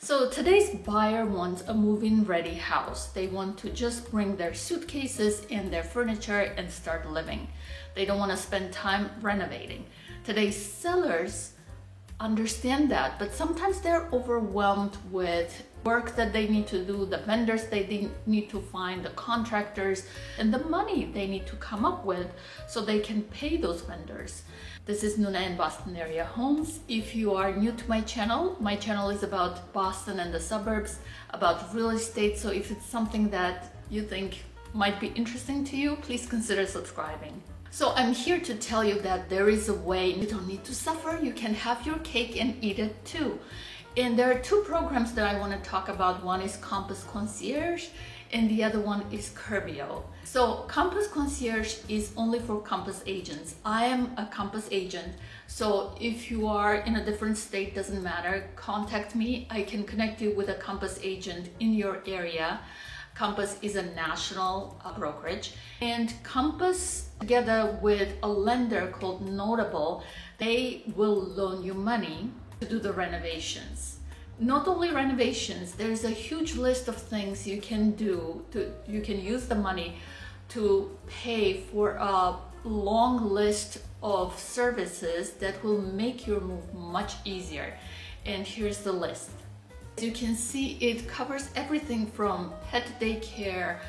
So today's buyer wants a move-in ready house. They want to just bring their suitcases and their furniture and start living. They don't want to spend time renovating. Today's sellers understand that, but sometimes they're overwhelmed with work that they need to do, the vendors they need to find, the contractors, and the money they need to come up with so they can pay those vendors. This is Nuna in Boston Area Homes. If you are new to my channel is about Boston and the suburbs, about real estate. So if it's something that you think might be interesting to you, please consider subscribing. So I'm here to tell you that there is a way. You don't need to suffer. You can have your cake and eat it too. And there are two programs that I want to talk about. One is Compass Concierge and the other one is Curbio. So Compass Concierge is only for Compass agents. I am a Compass agent. So if you are in a different state, doesn't matter, contact me. I can connect you with a Compass agent in your area. Compass is a national brokerage, and Compass, together with a lender called Notable, they will loan you money to do the renovations. Not only renovations, there's a huge list of things you can do. You can use the money to pay for a long list of services that will make your move much easier. And here's the list. As you can see, it covers everything from pet daycare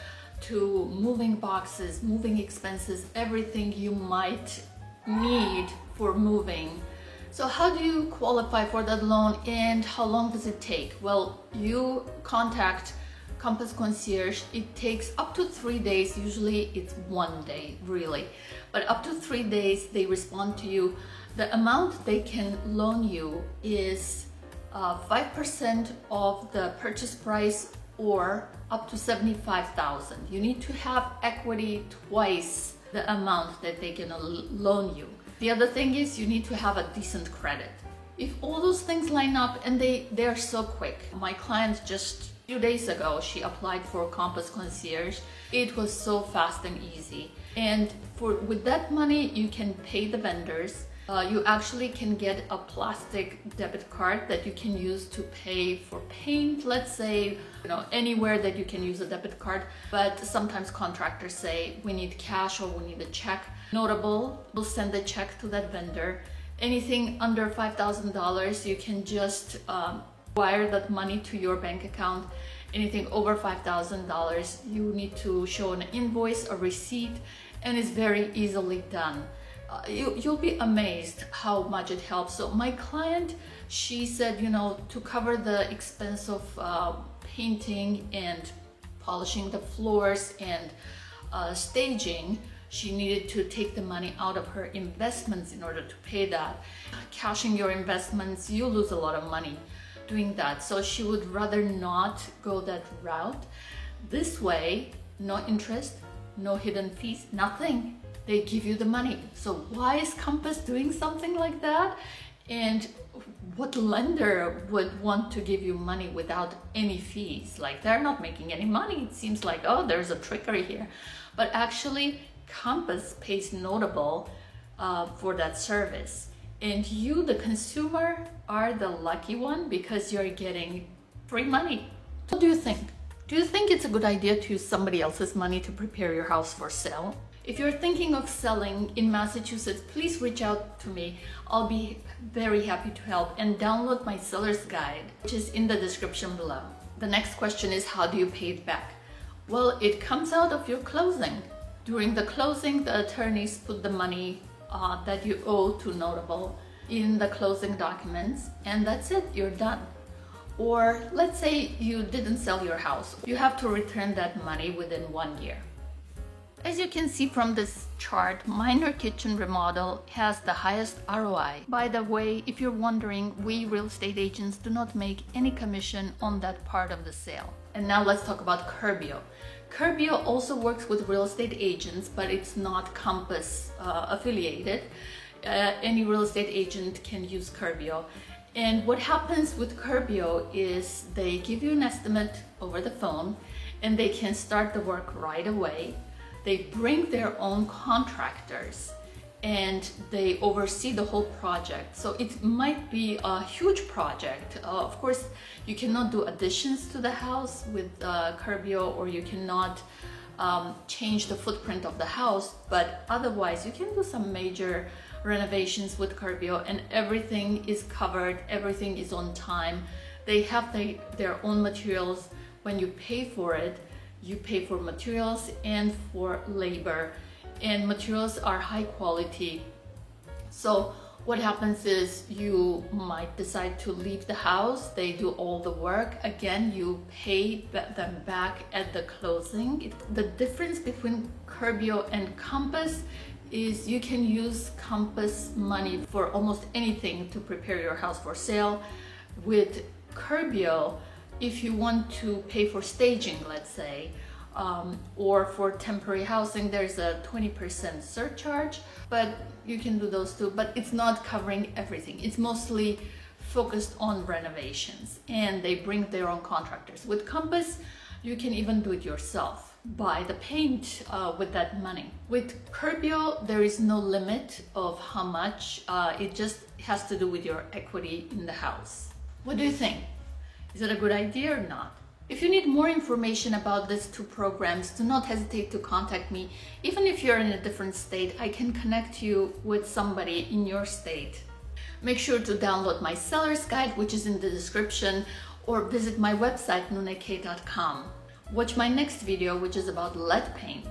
to moving boxes, moving expenses, everything you might need for moving. So how do you qualify for that loan and how long does it take? Well, you contact Compass Concierge. It takes up to 3 days. Usually it's 1 day, really. But up to 3 days, they respond to you. The amount they can loan you is 5% of the purchase price or up to $75,000. You need to have equity twice the amount that they can loan you. The other thing is you need to have a decent credit. If all those things line up, and they're so quick. My client just a few days ago, she applied for Compass Concierge. It was so fast and easy. And with that money, you can pay the vendors. You actually can get a plastic debit card that you can use to pay for paint, let's say, anywhere that you can use a debit card. But sometimes contractors say we need cash or we need a check. Notable will send the check to that vendor. Anything under $5,000, you can just wire that money to your bank account. Anything over $5,000, you need to show an invoice, a receipt, and it's very easily done. You'll be amazed how much it helps. So my client, she said, to cover the expense of painting and polishing the floors and staging, she needed to take the money out of her investments in order to pay that. Cashing your investments, you lose a lot of money doing that. So she would rather not go that route. This way, no interest, no hidden fees, nothing. They give you the money. So why is Compass doing something like that? And what lender would want to give you money without any fees? Like, they're not making any money. It seems like, oh, there's a trickery here. But actually, Compass pays Notable for that service. And you, the consumer, are the lucky one because you're getting free money. What do you think? Do you think it's a good idea to use somebody else's money to prepare your house for sale? If you're thinking of selling in Massachusetts, please reach out to me. I'll be very happy to help, and download my seller's guide, which is in the description below. The next question is, how do you pay it back? Well, it comes out of your closing. During the closing, the attorneys put the money that you owe to Notable in the closing documents, and that's it, you're done. Or let's say you didn't sell your house. You have to return that money within 1 year. As you can see from this chart, minor kitchen remodel has the highest ROI. By the way, if you're wondering, we real estate agents do not make any commission on that part of the sale. And now let's talk about Curbio. Curbio also works with real estate agents, but it's not Compass affiliated. Any real estate agent can use Curbio. And what happens with Curbio is they give you an estimate over the phone and they can start the work right away. They bring their own contractors and they oversee the whole project. So it might be a huge project. Of course, you cannot do additions to the house with Curbio, or you cannot change the footprint of the house, but otherwise you can do some major renovations with Curbio, and everything is covered, everything is on time. They have their own materials. When you pay for it, you pay for materials and for labor, and materials are high quality. So what happens is you might decide to leave the house. They do all the work. Again, you pay them back at the closing. The difference between Curbio and Compass is you can use Compass money for almost anything to prepare your house for sale. With Curbio, if you want to pay for staging, let's say, or for temporary housing, there's a 20% surcharge, but you can do those too, but it's not covering everything. It's mostly focused on renovations, and they bring their own contractors. With Compass, you can even do it yourself, buy the paint with that money. With Curbio, there is no limit of how much. It just has to do with your equity in the house. What do you think? Is it a good idea or not? If you need more information about these two programs, do not hesitate to contact me. Even if you're in a different state, I can connect you with somebody in your state. Make sure to download my seller's guide, which is in the description, or visit my website, nunek.com. Watch my next video, which is about lead paint.